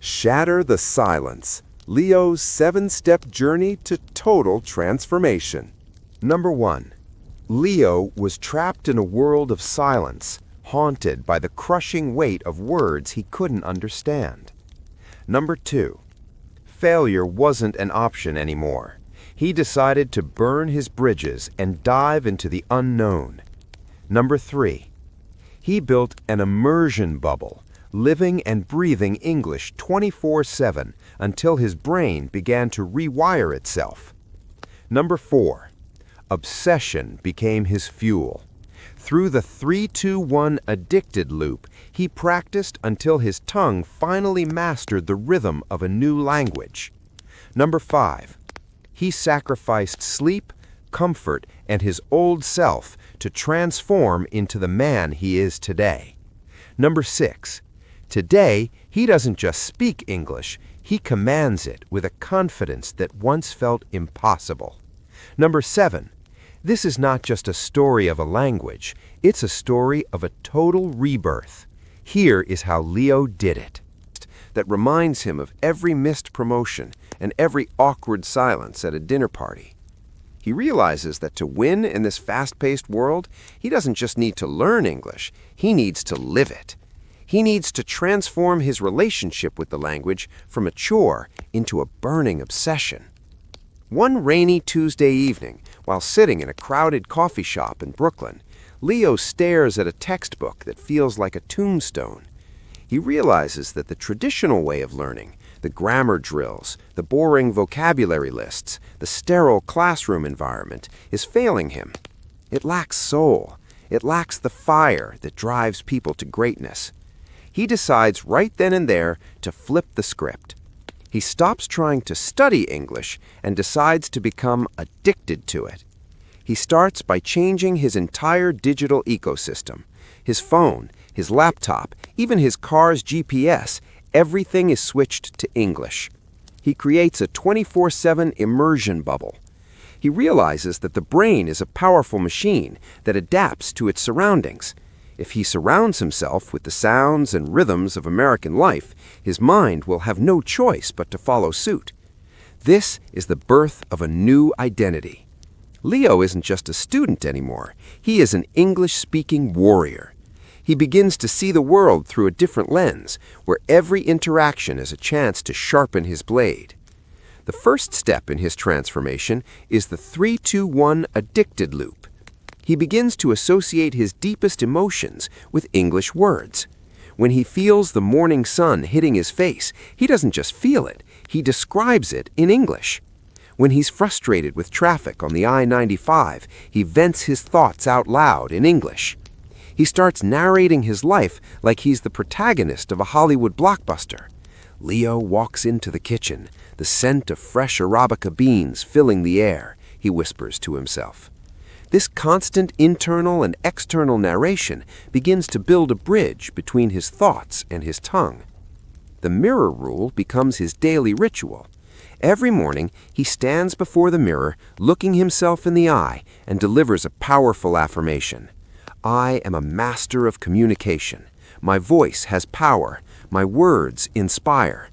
Shatter the Silence, Leo's 7-step journey to total transformation. Number 1. Leo was trapped in a world of silence, haunted by the crushing weight of words he couldn't understand. Number 2. Failure wasn't an option anymore. He decided to burn his bridges and dive into the unknown. Number 3. He built an immersion bubble, living and breathing English 24/7 until his brain began to rewire itself. Number 4. Obsession became his fuel. Through the 3-2-1 addicted loop, he practiced until his tongue finally mastered the rhythm of a new language. Number 5. He sacrificed sleep, comfort, and his old self to transform into the man he is today. Number 6. Today, he doesn't just speak English, he commands it with a confidence that once felt impossible. Number 7. This is not just a story of a language, it's a story of a total rebirth. Here is how Leo did it. That reminds him of every missed promotion and every awkward silence at a dinner party. He realizes that to win in this fast-paced world, he doesn't just need to learn English, he needs to live it. He needs to transform his relationship with the language from a chore into a burning obsession. One rainy Tuesday evening, while sitting in a crowded coffee shop in Brooklyn, Leo stares at a textbook that feels like a tombstone. He realizes that the traditional way of learning, the grammar drills, the boring vocabulary lists, the sterile classroom environment, is failing him. It lacks soul. It lacks the fire that drives people to greatness. He decides right then and there to flip the script. He stops trying to study English and decides to become addicted to it. He starts by changing his entire digital ecosystem. His phone, his laptop, even his car's GPS, everything is switched to English. He creates a 24/7 immersion bubble. He realizes that the brain is a powerful machine that adapts to its surroundings. If he surrounds himself with the sounds and rhythms of American life, his mind will have no choice but to follow suit. This is the birth of a new identity. Leo isn't just a student anymore. He is an English-speaking warrior. He begins to see the world through a different lens, where every interaction is a chance to sharpen his blade. The first step in his transformation is the 3-2-1 addicted loop. He begins to associate his deepest emotions with English words. When he feels the morning sun hitting his face, he doesn't just feel it, he describes it in English. When he's frustrated with traffic on the I-95, he vents his thoughts out loud in English. He starts narrating his life like he's the protagonist of a Hollywood blockbuster. Leo walks into the kitchen, the scent of fresh Arabica beans filling the air, he whispers to himself. This constant internal and external narration begins to build a bridge between his thoughts and his tongue. The mirror rule becomes his daily ritual. Every morning, he stands before the mirror, looking himself in the eye, and delivers a powerful affirmation. I am a master of communication. My voice has power. My words inspire.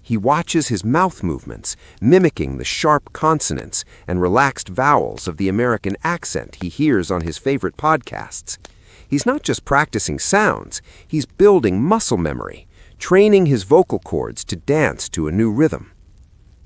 He watches his mouth movements, mimicking the sharp consonants and relaxed vowels of the American accent he hears on his favorite podcasts. He's not just practicing sounds, he's building muscle memory, training his vocal cords to dance to a new rhythm.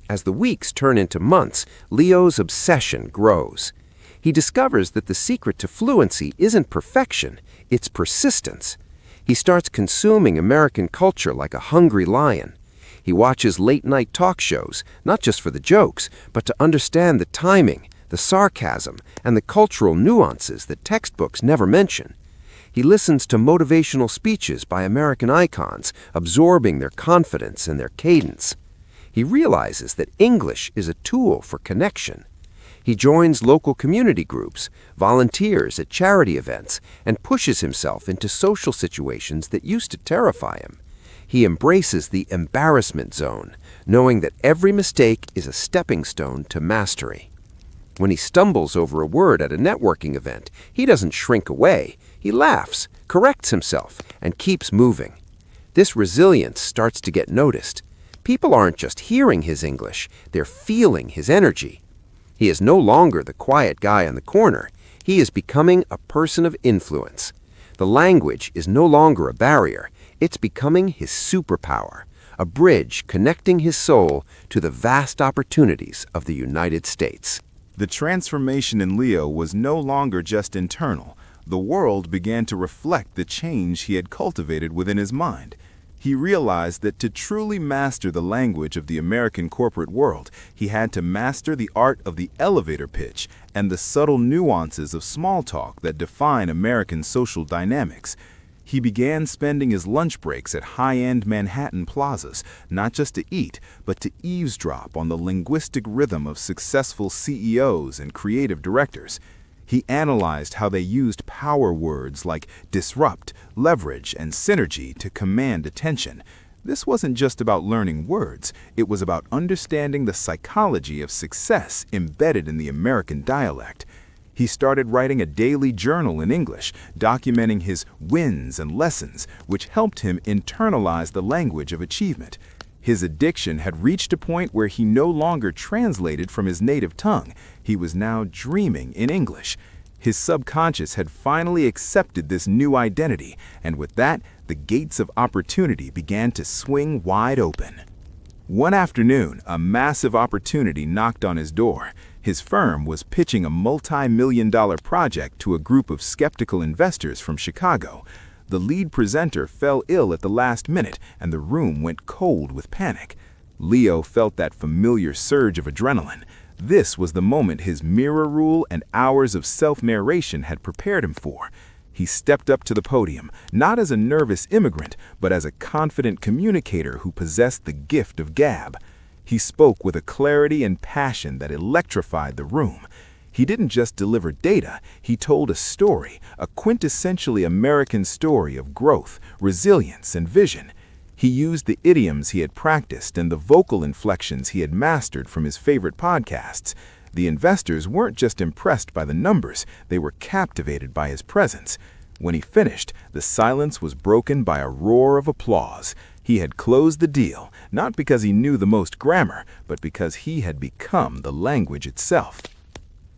As the weeks turn into months, Leo's obsession grows. He discovers that the secret to fluency isn't perfection, it's persistence. He starts consuming American culture like a hungry lion. He watches late-night talk shows, not just for the jokes, but to understand the timing, the sarcasm, and the cultural nuances that textbooks never mention. He listens to motivational speeches by American icons, absorbing their confidence and their cadence. He realizes that English is a tool for connection. He joins local community groups, volunteers at charity events, and pushes himself into social situations that used to terrify him. He embraces the embarrassment zone, knowing that every mistake is a stepping stone to mastery. When he stumbles over a word at a networking event, he doesn't shrink away. He laughs, corrects himself, and keeps moving. This resilience starts to get noticed. People aren't just hearing his English, they're feeling his energy. He is no longer the quiet guy in the corner. He is becoming a person of influence. The language is no longer a barrier. It's becoming his superpower, a bridge connecting his soul to the vast opportunities of the United States. The transformation in Leo was no longer just internal. The world began to reflect the change he had cultivated within his mind. He realized that to truly master the language of the American corporate world, he had to master the art of the elevator pitch and the subtle nuances of small talk that define American social dynamics. He began spending his lunch breaks at high-end Manhattan plazas, not just to eat, but to eavesdrop on the linguistic rhythm of successful CEOs and creative directors. He analyzed how they used power words like disrupt, leverage, and synergy to command attention. This wasn't just about learning words, it was about understanding the psychology of success embedded in the American dialect. He started writing a daily journal in English, documenting his wins and lessons, which helped him internalize the language of achievement. His addiction had reached a point where he no longer translated from his native tongue. He was now dreaming in English. His subconscious had finally accepted this new identity, and with that, the gates of opportunity began to swing wide open. One afternoon, a massive opportunity knocked on his door. His firm was pitching a multi-million-dollar project to a group of skeptical investors from Chicago. The lead presenter fell ill at the last minute, and the room went cold with panic. Leo felt that familiar surge of adrenaline. This was the moment his mirror rule and hours of self-narration had prepared him for. He stepped up to the podium, not as a nervous immigrant, but as a confident communicator who possessed the gift of gab. He spoke with a clarity and passion that electrified the room. He didn't just deliver data, he told a story, a quintessentially American story of growth, resilience, and vision. He used the idioms he had practiced and the vocal inflections he had mastered from his favorite podcasts. The investors weren't just impressed by the numbers, they were captivated by his presence. When he finished, the silence was broken by a roar of applause. He had closed the deal, not because he knew the most grammar, but because he had become the language itself.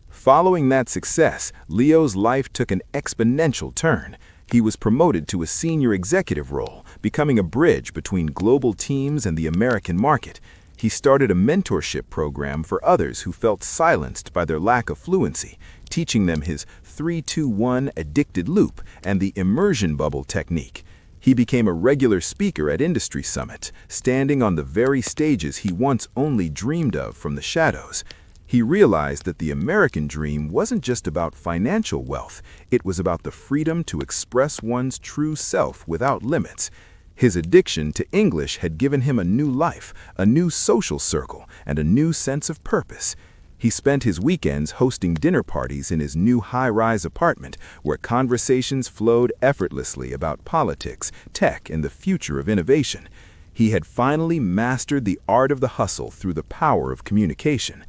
Following that success, Leo's life took an exponential turn. He was promoted to a senior executive role, becoming a bridge between global teams and the American market. He started a mentorship program for others who felt silenced by their lack of fluency, teaching them his 3-2-1 addicted loop and the immersion bubble technique. He became a regular speaker at industry summits, standing on the very stages he once only dreamed of from the shadows. He realized that the American dream wasn't just about financial wealth, it was about the freedom to express one's true self without limits. His addiction to English had given him a new life, a new social circle, and a new sense of purpose. He spent his weekends hosting dinner parties in his new high-rise apartment, where conversations flowed effortlessly about politics, tech, and the future of innovation. He had finally mastered the art of the hustle through the power of communication.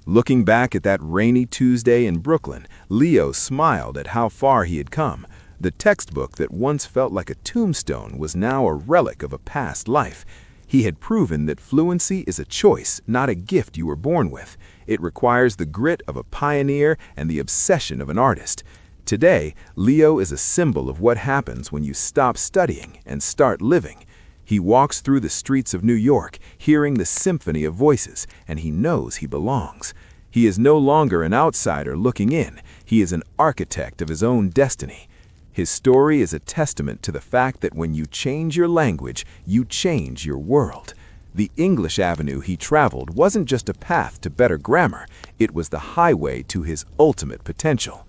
Looking back at that rainy Tuesday in Brooklyn, Leo smiled at how far he had come. The textbook that once felt like a tombstone was now a relic of a past life. He had proven that fluency is a choice, not a gift you were born with. It requires the grit of a pioneer and the obsession of an artist. Today, Leo is a symbol of what happens when you stop studying and start living. He walks through the streets of New York, hearing the symphony of voices, and he knows he belongs. He is no longer an outsider looking in. He is an architect of his own destiny. His story is a testament to the fact that when you change your language, you change your world. The English avenue he traveled wasn't just a path to better grammar, it was the highway to his ultimate potential.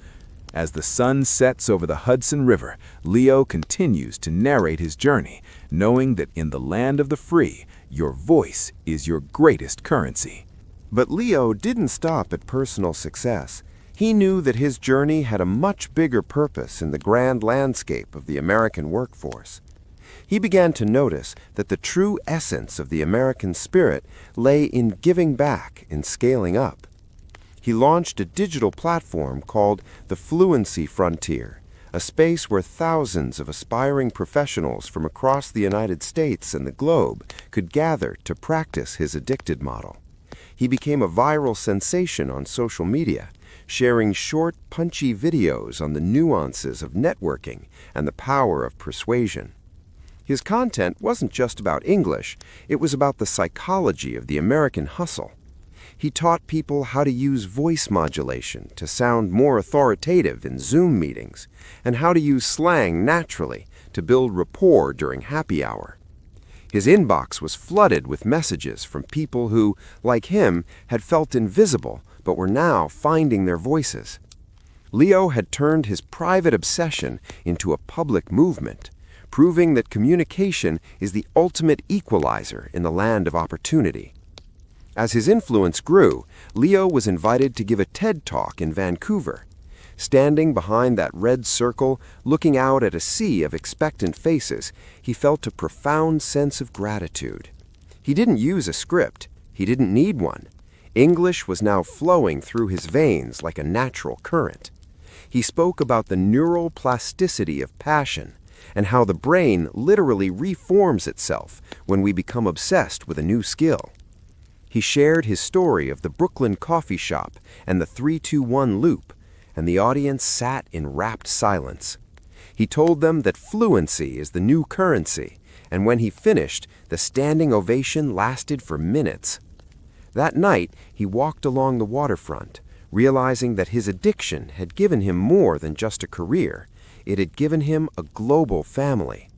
As the sun sets over the Hudson River, Leo continues to narrate his journey, knowing that in the land of the free, your voice is your greatest currency. But Leo didn't stop at personal success. He knew that his journey had a much bigger purpose in the grand landscape of the American workforce. He began to notice that the true essence of the American spirit lay in giving back and scaling up. He launched a digital platform called the Fluency Frontier, a space where thousands of aspiring professionals from across the United States and the globe could gather to practice his addicted model. He became a viral sensation on social media, sharing short, punchy videos on the nuances of networking and the power of persuasion. His content wasn't just about English, it was about the psychology of the American hustle. He taught people how to use voice modulation to sound more authoritative in Zoom meetings, and how to use slang naturally to build rapport during happy hour. His inbox was flooded with messages from people who, like him, had felt invisible but were now finding their voices. Leo had turned his private obsession into a public movement, proving that communication is the ultimate equalizer in the land of opportunity. As his influence grew, Leo was invited to give a TED Talk in Vancouver. Standing behind that red circle, looking out at a sea of expectant faces, he felt a profound sense of gratitude. He didn't use a script. He didn't need one. English was now flowing through his veins like a natural current. He spoke about the neural plasticity of passion and how the brain literally reforms itself when we become obsessed with a new skill. He shared his story of the Brooklyn coffee shop and the 3-2-1 loop, and the audience sat in rapt silence. He told them that fluency is the new currency, and when he finished, the standing ovation lasted for minutes. That night, he walked along the waterfront, realizing that his addiction had given him more than just a career. It had given him a global family.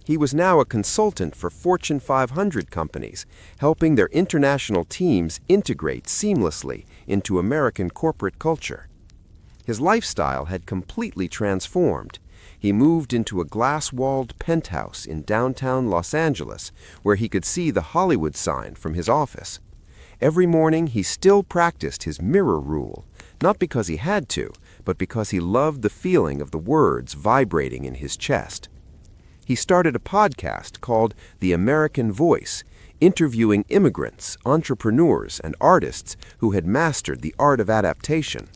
He was now a consultant for Fortune 500 companies, helping their international teams integrate seamlessly into American corporate culture. His lifestyle had completely transformed. He moved into a glass-walled penthouse in downtown Los Angeles, where he could see the Hollywood sign from his office. Every morning, he still practiced his mirror rule, not because he had to, but because he loved the feeling of the words vibrating in his chest. He started a podcast called The American Voice, interviewing immigrants, entrepreneurs, and artists who had mastered the art of adaptation.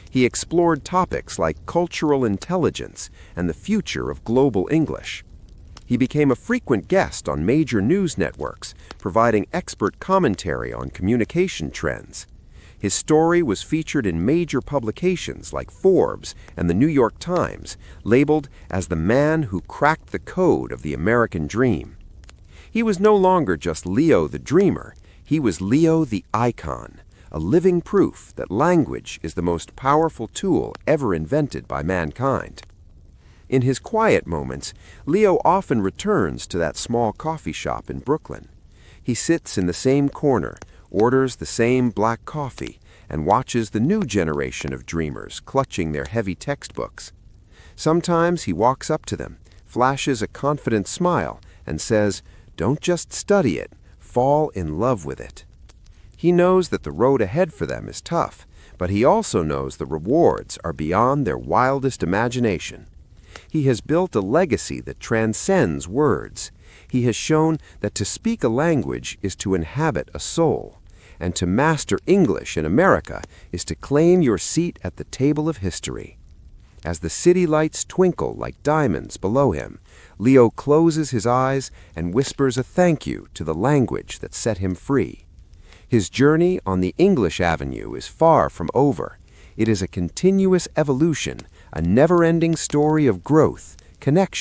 He explored topics like cultural intelligence and the future of global English. He became a frequent guest on major news networks, providing expert commentary on communication trends. His story was featured in major publications like Forbes and the New York Times, labeled as the man who cracked the code of the American dream. He was no longer just Leo the dreamer, he was Leo the icon, a living proof that language is the most powerful tool ever invented by mankind. In his quiet moments, Leo often returns to that small coffee shop in Brooklyn. He sits in the same corner, orders the same black coffee, and watches the new generation of dreamers clutching their heavy textbooks. Sometimes he walks up to them, flashes a confident smile, and says, "Don't just study it, fall in love with it." He knows that the road ahead for them is tough, but he also knows the rewards are beyond their wildest imagination. He has built a legacy that transcends words. He has shown that to speak a language is to inhabit a soul, and to master English in America is to claim your seat at the table of history. As the city lights twinkle like diamonds below him, Leo closes his eyes and whispers a thank you to the language that set him free. His journey on the English Avenue is far from over. It is a continuous evolution, a never-ending story of growth, connection,